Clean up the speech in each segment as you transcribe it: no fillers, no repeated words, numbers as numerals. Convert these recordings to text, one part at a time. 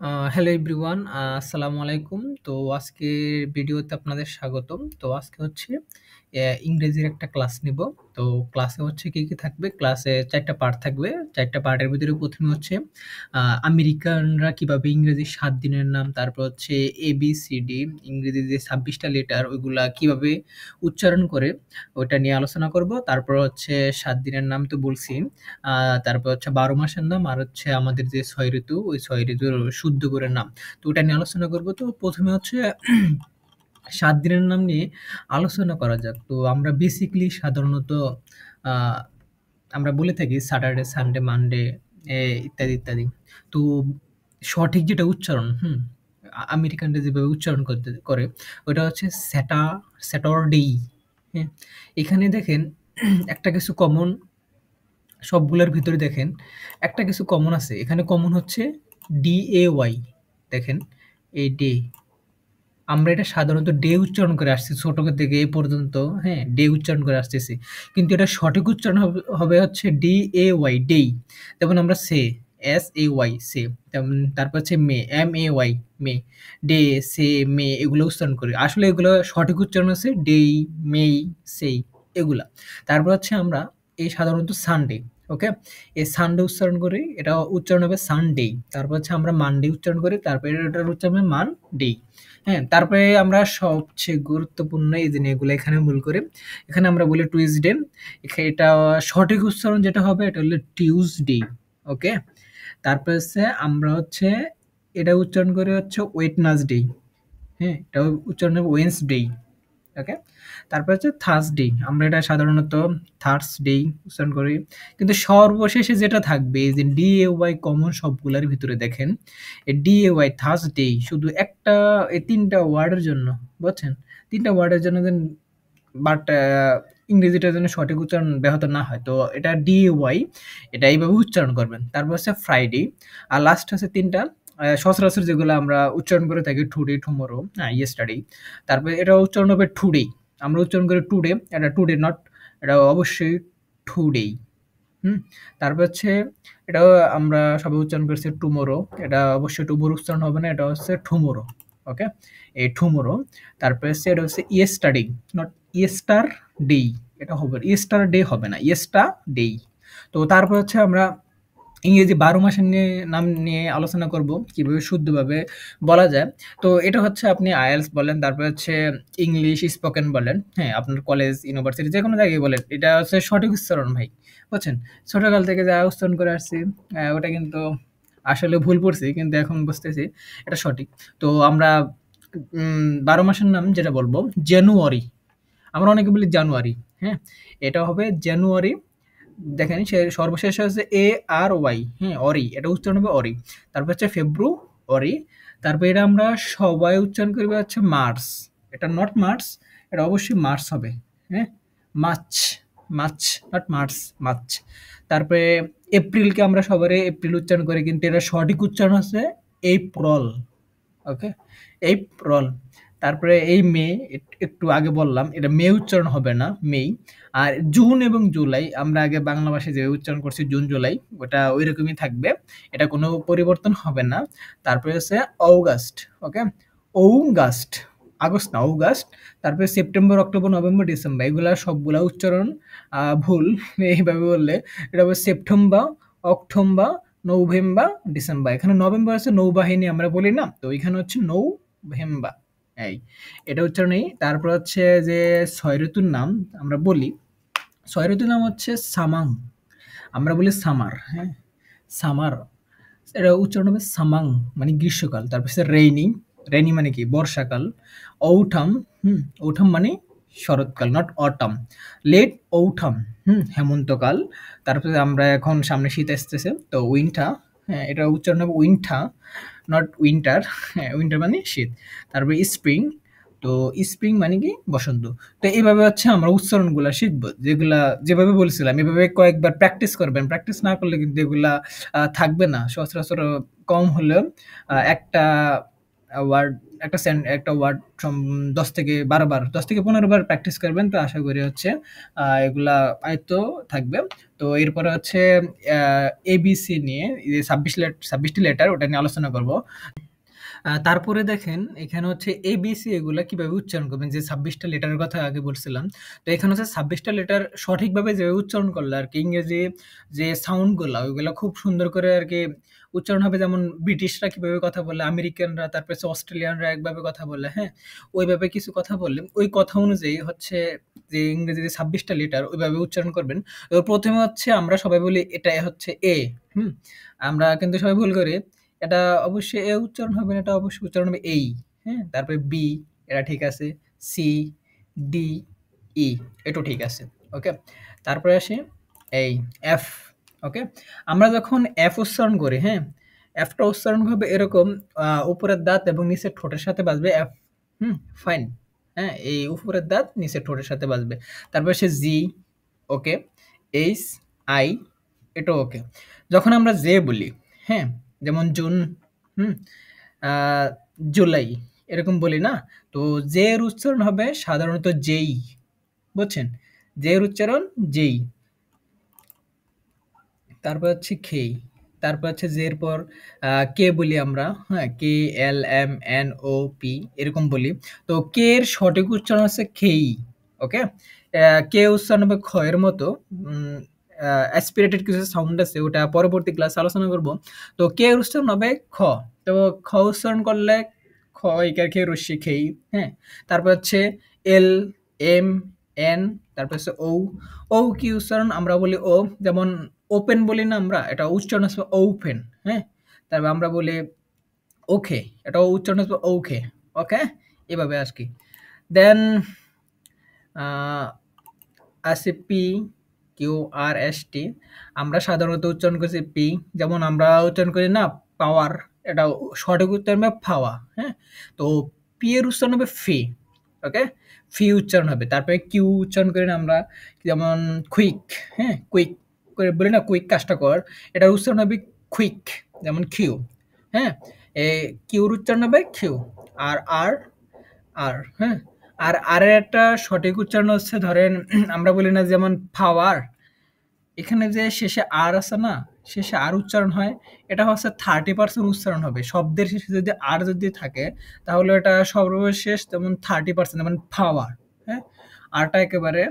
Hello everyone, আসসালামু আলাইকুম। তো আজকের ভিডিওতে আপনাদের স্বাগতম। তো আজকে হচ্ছে ইংরেজির একটা ক্লাস নিব। তো ক্লাসে হচ্ছে কি থাকবে? ক্লাসে ৪ টা পার্ট থাকবে। ৪ টা পার্টের ভিতরে ১ম এ হচ্ছে আমেরিকানরা কিভাবে ইংরেজির ৭ দিনের নাম, তারপর হচ্ছে ABCD ইংরেজির যে ২৬ টা লেটার ওইগুলা কিভাবে উচ্চারণ করে ওইটা নিয়ে আলোচনা করব। তারপর হচ্ছে ৭ দিনের নাম তো বলছি। আ তারপর হচ্ছে ১২ মাসের নাম আর হচ্ছে আমাদের যে ৬ ঋতু, ওই ৬ ঋতুর শুদ্ধ করে নাম। তো ওটা নিয়ে আলোচনা করব। তো ১ম এ হচ্ছে ৭ দিনের নাম নিয়ে আলোচনা করা যাক। তো আমরা বেসিক্যালি সাধারণত আ আমরা বলে থাকি স্যাটারডে, সানডে, মানডে ইত্যাদি, ইত্যাদি। তো সঠিক যেটা উচ্চারণ, আমেরিকানরা যেভাবে উচ্চারণ করে ওটা হচ্ছে স্যাটারডেই। হ্যাঁ? এখানে দেখেন একটা কিছু কমন, সবগুলোর ভিতরে দেখেন একটা কিছু কমন আছে। এখানে কমন হচ্ছে DAY। দেখেন এই ডে, আমরা এটা সাধারণত ডে উচ্চারণ করে আসছি ছোট থেকে এ পর্যন্ত, হ্যাঁ? ডে উচ্চারণ করে আসতেছি। কিন্তু এটা সঠিক উচ্চারণ হবে হচ্ছে DAY, ডেই। যেমন আমরা SAY সে, তেমন তারপর হচ্ছে MAY মে, ডে, সে, মে এগুলো উচ্চারণ করি। আসলে এগুলো সঠিক উচ্চারণ হচ্ছে ডেই, মেই, সেই এগুলা। তারপর হচ্ছে আমরা এই সাধারণত সানডে, ওকে? এই সানডে উচ্চারণ করি, এটা উচ্চারণ হবে সানডেই। তারপর হচ্ছে আমরা মানডে উচ্চারণ করি, তারপরে এটার উচ্চারণ হবে মানডেই। হ্যাঁ, তারপরে আমরা সবচেয়ে গুরুত্বপূর্ণ এই যে এগুলো এখানে ভুল করি। এখানে আমরা বলি টুইসডে। এটা সঠিক উচ্চারণ যেটা হবে এটা হলো টিউসডে। ওকে? তারপর হচ্ছে আমরা হচ্ছে এটা উচ্চারণ করি হচ্ছে ওয়েডনেসডে। হ্যাঁ? এটা উচ্চারণ হবে ওয়েডনেসডে। ওকে? তারপর হচ্ছে থার্সডে। আমরা এটা সাধারণত থার্সডে উচ্চারণ করি। কিন্তু সর্বশেষে যেটা থাকবে এই যে DAY কমন সবগুলার ভিতরে দেখেন এই DAY থার্সডে শুধু একটা, এই ৩ টা ওয়ার্ডের জন্য, বুঝছেন? ৩ টা ওয়ার্ডের জন্য দেন, বাট ইংরেজিটার জন্য সঠিক উচ্চারণ ব্যাহত না হয়। তো এটা DAY, এটা এইভাবে উচ্চারণ করবেন। তারপর হচ্ছে ফ্রাইডে। আর লাস্ট হচ্ছে ৩ টা সচরাচর যেগুলো আমরা উচ্চারণ করে থাকি টুডে, টুমরো, ইয়েস্টারডে। তারপরে এটা উচ্চারণ হবে টুডে। আমরা উচ্চারণ করি টুডে, এটা টুডে নট, এটা অবশ্যই টুডেই। হুম? তারপর হচ্ছে এটাও আমরা সবাই উচ্চারণ করছি টুমরো, এটা অবশ্যই টুমরো উচ্চারণ হবে না, এটা হচ্ছে ঠুমরো। ওকে? এই ঠুমরো। তারপরে হচ্ছে এটা হচ্ছে ইয়েস্টারডে, নট ইয়েস্টারডে। এটা হবে ইয়েস্টারডে হবে না, ইয়েস্টারডেই। তো তারপর হচ্ছে আমরা ইংরেজি ১২ মাসের নাম নিয়ে আলোচনা করব, কিভাবে শুদ্ধভাবে বলা যায়। তো এটা হচ্ছে আপনি IELTS বলেন, তারপরে হচ্ছে ইংলিশ স্পোকেন বলেন, হ্যাঁ? আপনার কলেজ, ইউনিভার্সিটি যেকোনো জায়গায় বলেন। এটা হচ্ছে সঠিক উচ্চারণ ভাই। বুঝছেন? ছোটকাল থেকে যা উচ্চারণ করে আসছি, ওটা কিন্তু আসলে ভুল পড়ছি, কিন্তু এখন বুঝতেছি এটা সঠিক। তো আমরা ১২ মাসের নাম যেটা বলবো, জানুয়ারি। আমরা অনেকে বলি জানুয়ারি, হ্যাঁ? এটা হবে জানুয়ারি। দেখেন সর্বশেষ হচ্ছে ARY, হ্যাঁ? অরি, এটা উচ্চারণ হবে অরি। তারপর হচ্ছে ফেব্রুয়ারি। তারপর এটা আমরা সবাই উচ্চারণ করবে হচ্ছে মার্চ। এটা নট মার্চ, এটা অবশ্যই মার্চ হবে, হ্যাঁ? March, March not March, March. তারপরে এপ্রিলকে আমরা সবারই এপ্রিল উচ্চারণ করি, কিন্তু এটা সঠিক উচ্চারণ হচ্ছে এপ্রিল। ওকে? এপ্রিল। তারপরে এই মে, একটু আগে বললাম এটা মে উচ্চারণ হবে না, মেই। আর জুন এবং জুলাই আমরা আগে বাংলা ভাষায় যেভাবে উচ্চারণ করছি জুন, জুলাই, ওটা ঐরকমই থাকবে। এটা কোনো পরিবর্তন হবে না। তারপরে হচ্ছে অগাস্ট, ওকে? ঔগাস্ট, আগস্ট না, অগাস্ট। তারপরে সেপ্টেম্বর, অক্টোবর, নভেম্বর, ডিসেম্বর এগুলা সবগুলা উচ্চারণ ভুল। এইভাবে বললে এটা হবে সেপ্টেম্বর, অক্টোবর, নভেম্বর, ডিসেম্বর। এখানে নভেম্বর হচ্ছে নৌবাহিনী আমরা বলি না? তো এখানে হচ্ছে নৌভেম্বর। এই, এটা উচ্চারণ নেই। তারপর হচ্ছে যে ৬ ঋতুর নাম আমরা বলি, ৬ ঋতুর নাম হচ্ছে সামাং। আমরা বলি সামার, হ্যাঁ? সামার, এটা উচ্চারণ হবে সামাং, মানে গ্রীষ্মকাল। তারপর হচ্ছে রেইনি, রেইনি মানে কি? বর্ষাকাল। অউটাম, অউটাম মানে শরৎকাল, নট অটাম। লেট অউটাম, হেমন্তকাল। তারপরে আমরা এখন সামনে শীত আসতেছে, তো উইন্টার, হ্যাঁ? এটা উচ্চারণ হবে উইন্টার, নট উইন্টার। হ্যাঁ, উইন্টার মানে শীত। তারপরে স্প্রিং, তো স্প্রিং মানে কি? বসন্ত। তো এইভাবে হচ্ছে আমরা উচ্চারণগুলা শিখবো, যেগুলা যেভাবে বলছিলাম এভাবে কয়েকবার প্র্যাকটিস করবেন। প্র্যাকটিস না করলে কিন্তু এগুলা থাকবে না। সচরাচর কম হলেও একটা ওয়ার্ড একটা ওয়ার্ড 10 থেকে 12 বার 10 থেকে 15 বার প্র্যাকটিস করবেন, তো আশা করি হচ্ছে এগুলা আয়ত্ত থাকবে। তো এরপরে হচ্ছে এবিসি নিয়ে 26টি লেটার ওটা নিয়ে আলোচনা করব। তারপরে দেখেন এখানে হচ্ছে এবিসি এগুলা কিভাবে উচ্চারণ করবেন, যে 26টা লেটারের কথা আগে বলছিলাম। তো এখানে হচ্ছে 26টা লেটার সঠিকভাবে যেভাবে উচ্চারণ করলে আর কি ইংরেজি যে সাউন্ডগুলা ওইগুলা খুব সুন্দর করে আর কি উচ্চারণ হবে। যেমন ব্রিটিশরা কিভাবে কথা বলে, আমেরিকানরা, তারপরে হচ্ছে অস্ট্রেলিয়ানরা একভাবে কথা বলে, হ্যাঁ, ওইভাবে কিছু কথা বললে ওই কথা অনুযায়ী হচ্ছে যে ইংরেজি যে 26টা লেটার ওইভাবে উচ্চারণ করবেন। তো প্রথমে হচ্ছে আমরা সবাই বলি এটা হচ্ছে এ, হুম, আমরা কিন্তু সবাই ভুল করি। এটা অবশ্যই এ উচ্চারণ হবে না, এটা অবশ্যই উচ্চারণ হবে এই, হ্যাঁ? তারপরে বি, এটা ঠিক আছে। সি, ডি, ই, এটাও ঠিক আছে। ওকে? তারপরে আসি এই এফ, ওকে? আমরা যখন এফ উচ্চারণ করি, হ্যাঁ? এফটা উচ্চারণ হবে এরকম, উপরের দাঁত এবং নিচের ঠোঁটের সাথে বাজবে এফ, হুম? ফাইন। হ্যাঁ? এই উপরের দাঁত নিচের ঠোঁটের সাথে বাজবে। তারপরে আসে জি, ওকে? এইচ, আই, এটাও ওকে। যখন আমরা জে বলি, হ্যাঁ? যেমন জুন, হুম? আ জুলাই এরকম বলি না? তো জে এর উচ্চারণ হবে সাধারণত যেই, বুঝছেন? জে এর উচ্চারণ যেই। তারপর হচ্ছে খেই। তারপর হচ্ছে জে এর পর কে বলি আমরা, হ্যাঁ? কে, এল, এম, এন, ও, পি এরকম বলি। তো কে এর সঠিক উচ্চারণ হচ্ছে খেই, ওকে? কে উচ্চারণ হবে খ এর মতো। উম অ্যাসপিরেটেড কিছু সাউন্ড আছে, ওটা পরবর্তী ক্লাসে আলোচনা করব। তো কে এর উচ্চারণ হবে খ। তো খ উচ্চারণ করলে খ ইকার খেয়ে রস্যি খেই, হ্যাঁ? তারপর হচ্ছে এল, এম, এন, তারপর হচ্ছে ও। ও কি উচ্চারণ? আমরা বলি ও, যেমন ওপেন বলি না আমরা, এটা উচ্চারণ হচ্ছে ওপেন, হ্যাঁ? তারপর আমরা বলি ওকে, এটা উচ্চারণ হচ্ছে ওকে, ওকে? এভাবে আর কি। দেন আছে পি, কিউ, আর, এস, টি। আমরা সাধারণত উচ্চারণ করছি পি, যেমন আমরা উচ্চারণ করি না পাওয়ার, এটা সঠিক উচ্চারণ হবে পাওয়া, হ্যাঁ? তো পি এর উচ্চারণ হবে ফি, ওকে? ফি উচ্চারণ হবে। তারপরে কিউ উচ্চারণ করি না আমরা, যেমন কুইক, হ্যাঁ? কুইক করে বলি না, কুইক কাজটা কর, এটার উচ্চারণ হবে কুইক, যেমন কিউ, হ্যাঁ? এ কিউর উচ্চারণ হবে কিউ। আর আর আর, হ্যাঁ? আর আর এর একটা সঠিক উচ্চারণ হচ্ছে ধরেন আমরা বলি না যেমন পাওয়ার, এখানে যে শেষে আর আছে না, শেষে আর উচ্চারণ হয়, এটা হচ্ছে 30% উচ্চারণ হবে। শব্দের শেষে যদি আর যদি থাকে তাহলে এটা সর্বশেষ যেমন 30%, যেমন পাওয়ার, হ্যাঁ? আরটা একেবারে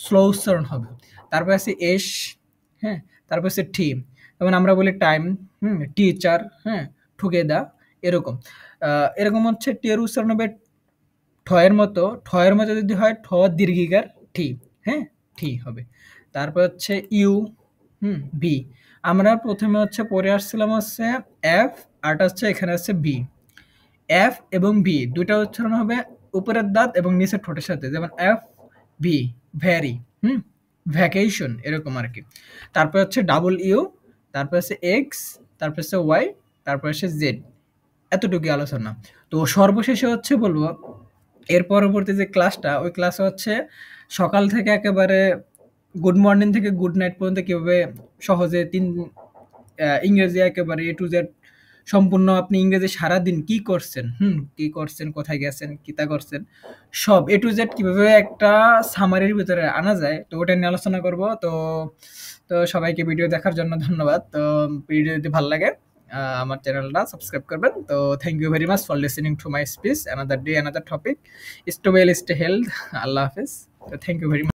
স্লো উচ্চারণ হবে। তারপর আছে এস, হ্যাঁ? তারপর আছে টি, যেমন আমরা বলি টাইম, টিচার, হ্যাঁ? টুগেদার, এরকম। এরকম হচ্ছে টি এর উচ্চারণ হবে ঠয়ের মতো যদি হয় ঠ দীর্ঘিকার ঠি, হ্যাঁ? ঠি হবে। তারপর হচ্ছে ইউ, ভি। আমরা প্রথমে হচ্ছে পড়ে আসছিলাম হচ্ছে এফ, আরটা হচ্ছে এখানে হচ্ছে ভি। এফ এবং ভি ২ টা উচ্চারণ হবে উপরের দাঁত এবং নিচের ঠোঁটের সাথে, যেমন এফ, ভি, ভ্যারি, ভ্যাকেশন এরকম আরকি। তারপর হচ্ছে ডাবল ইউ, তারপর হচ্ছে এক্স, তারপর হচ্ছে ওয়াই, তারপর হচ্ছে জেড। এতটুকুই আলোচনা। তো সর্বশেষে হচ্ছে বলব, এর পরবর্তী যে ক্লাসটা, ওই ক্লাসে হচ্ছে সকাল থেকে একেবারে গুড মর্নিং থেকে গুড নাইট পর্যন্ত কিভাবে সহজে ইংরেজি একেবারে এ টু জেড সম্পূর্ণ আপনি ইংরেজি সারাদিন কি করছেন, কি করছেন, কোথায় গেছেন, কিতা করছেন, সব এ টু জেড কিভাবে একটা সামারির ভিতরে আনা যায়, তো ওটা নিয়ে আলোচনা করব। তো তো সবাইকে ভিডিও দেখার জন্য ধন্যবাদ। তো ভিডিও যদি ভালো লাগে আমার চ্যানেলটা সাবস্ক্রাইব করবেন। তো thank you very much for listening to my speech. Another day another topic. Stay well, stay health. আল্লাহ হাফেজ। তো থ্যাংক ইউ ভেরি মাচ।